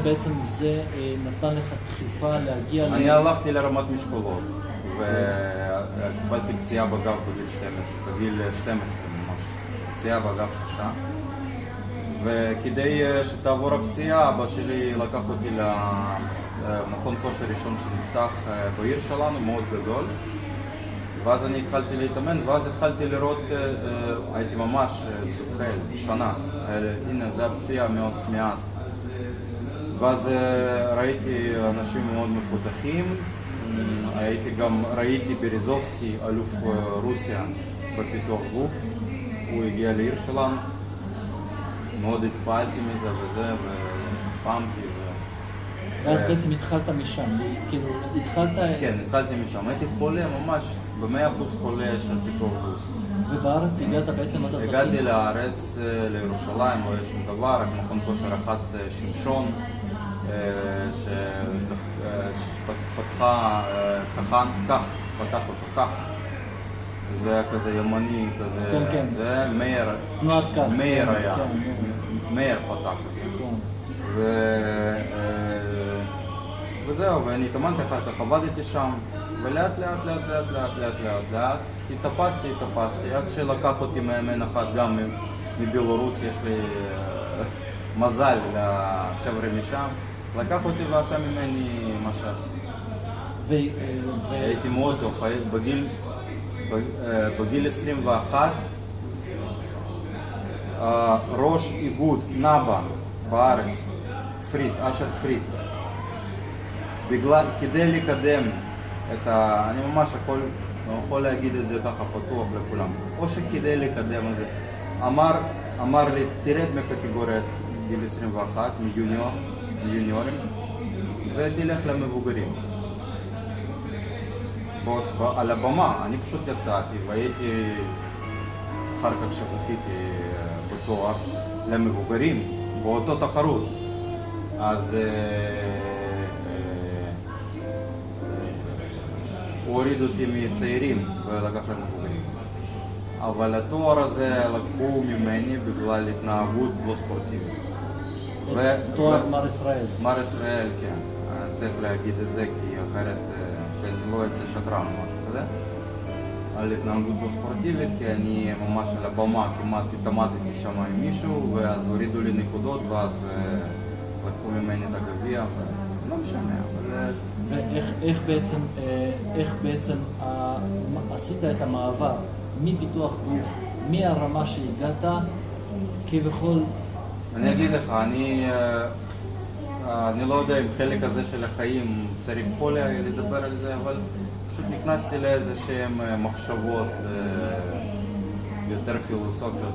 בעצם זה נתן לך דחיפה להגיע אני הלכתי לרמת משקולות וקיבלתי פציעה בגב בגיל 12 ממש, פציעה בגב קשה, וכדי שתעבור הפציעה אבא שלי לקח אותי למכון כושר ראשון שנפתח בעיר שלנו, מאוד גדול, ואז אני התחלתי להתאמן, ואז התחלתי לראות, הייתי ממש זוחל, שנה, הנה זה הפציעה מאז. ואז ראיתי אנשים מאוד מפותחים, ראיתי בריזובסקי, אלוף רוסיה בפיתוח גוף, הוא הגיע לעיר שלנו, מאוד התפעלתי מזה וזה, ופעמתי. ואז בעצם התחלת משם, כאילו התחלת... כן, התחלתי משם, הייתי חולה ממש, ב100% חולה של פיתוח גוף. ובארץ הגעת בעצם עד הזכין? הגעתי לארץ, לירושלים, לא היה שום דבר, רק מכון כושר אחת שמשון, שפתחה כך, פתח אותו כך. זה היה כזה ימני, כזה... כן, כן. זה מאיר, תנועת כך. מאיר היה, כן, מאיר פתח אותו. כן. וזהו, ואני התאמנתי אחר כך, עבדתי שם, ולאט לאט התאפסתי, עד שלקח אותי מאמן אחד גם מבלרוס, יש לי מזל לחבר'ה משם, לקח אותי ועשה ממני מה שעשיתי. הייתי מאוד טוב, בגיל 21, ראש איגוד נאבה בארץ, אשר פריד, כדי לקדם את אני ממש יכול להגיד את זה ככה פתוח לכולם, או שכדי לקדם את זה, אמר לי תרד מקטגוריית גיל 21, מיוניורים, ותלך למבוגרים. על הבמה, אני פשוט יצאתי והייתי, אחר כך שזכיתי בתואר למבוגרים באותו תחרות, אז הוא הוריד אותי מצעירים ולקח למבוגרים. אבל התואר הזה לקחו ממני בגלל התנהגות לא ספורטיבית. תואר מר ישראל. מר ישראל, כן. צריך להגיד את זה, כי אחרת שאני לא אצא שדרן או משהו כזה. על התנהגות לא ספורטיבית, כי אני ממש על הבמה כמעט התעמדתי שם עם מישהו, ואז הורידו לי נקודות, ואז לקחו ממני את הגביע, ולא משנה. ואיך בעצם עשית את המעבר מפיתוח גוף, מהרמה שהגעת, כבכל... אני אגיד לך, אני לא יודע אם חלק הזה של החיים צריך פה לדבר על זה, אבל פשוט נכנסתי לאיזה שהן מחשבות יותר פילוסופיות,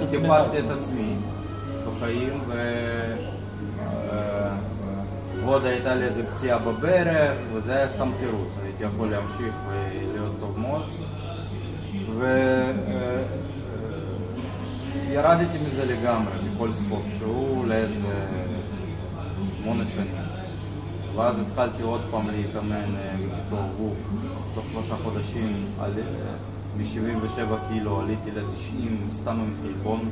חיפשתי את עצמי בחיים, ועוד הייתה לי איזה פציעה בברך, וזה היה סתם תירוץ, הייתי יכול להמשיך ולהיות טוב מאוד, וירדתי מזה לגמרי, מכל ספורט שהוא לאיזה 8 שנים. ואז התחלתי עוד פעם להתאמן בפיתוח גוף. תוך 3 חודשים מ-77 קילו עליתי ל-90, סתם עם חלבון.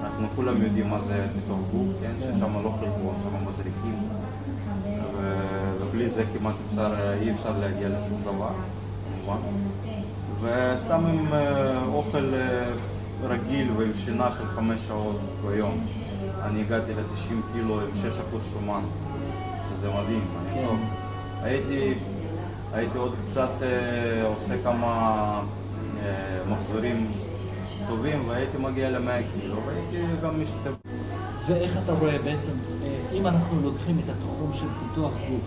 אנחנו כולם יודעים מה זה פיתוח גוף, כן? ששם לא חלבון, שם מזריקים. ובלי זה כמעט אי אפשר להגיע לשום דבר, כמובן. וסתם עם אוכל רגיל ועם שינה של 5 שעות ביום. אני הגעתי ל-90 קילו עם 6% שומן. זה מדהים, אני טוב. הייתי עוד קצת עושה כמה מחזורים טובים והייתי מגיע ל100 קילו והייתי גם משתתף. ואיך אתה רואה בעצם, אם אנחנו לוקחים את התחום של פיתוח גוף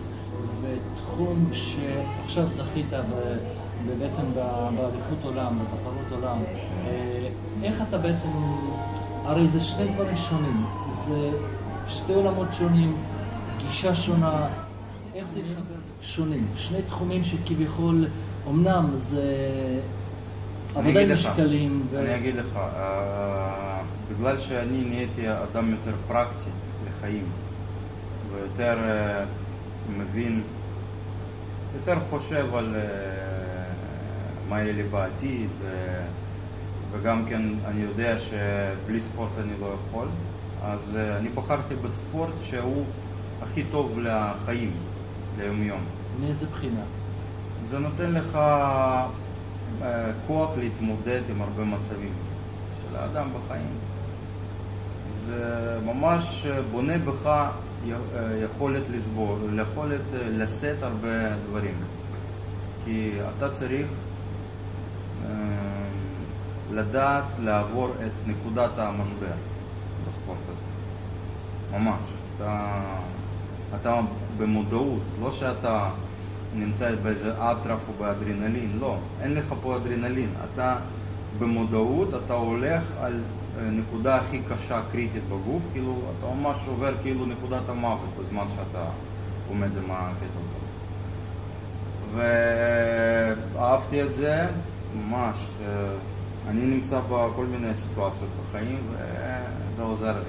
ותחום שעכשיו זכית בעצם באליפות עולם, בתחרות עולם, איך אתה בעצם, הרי זה שני דברים שונים, זה שתי עולמות שונים, גישה שונה, איך זה שונים? שני תחומים שכביכול, אמנם זה עבודה עם משקלים. אני אגיד לך, בגלל שאני נהייתי אדם יותר פרקטי לחיים, ויותר מבין, יותר חושב על מה יהיה לי בעתיד, וגם כן אני יודע שבלי ספורט אני לא יכול, אז אני בחרתי בספורט שהוא הכי טוב לחיים, ליום-יום. מאיזה בחינה? זה נותן לך כוח להתמודד עם הרבה מצבים של האדם בחיים. זה ממש בונה בך יכולת לסבול, יכולת לשאת הרבה דברים. כי אתה צריך לדעת לעבור את נקודת המשבר בספורט הזה. ממש. אתה במודעות, לא שאתה נמצא באיזה אטרף או באדרנלין, לא. אין לך פה אדרנלין. אתה במודעות, אתה הולך על נקודה הכי קשה, קריטית בגוף, כאילו אתה ממש עובר כאילו נקודת המוות בזמן שאתה עומד עם הקטע. ואהבתי את זה, ממש. אני נמצא בכל מיני סיטואציות בחיים וזה עוזר לי.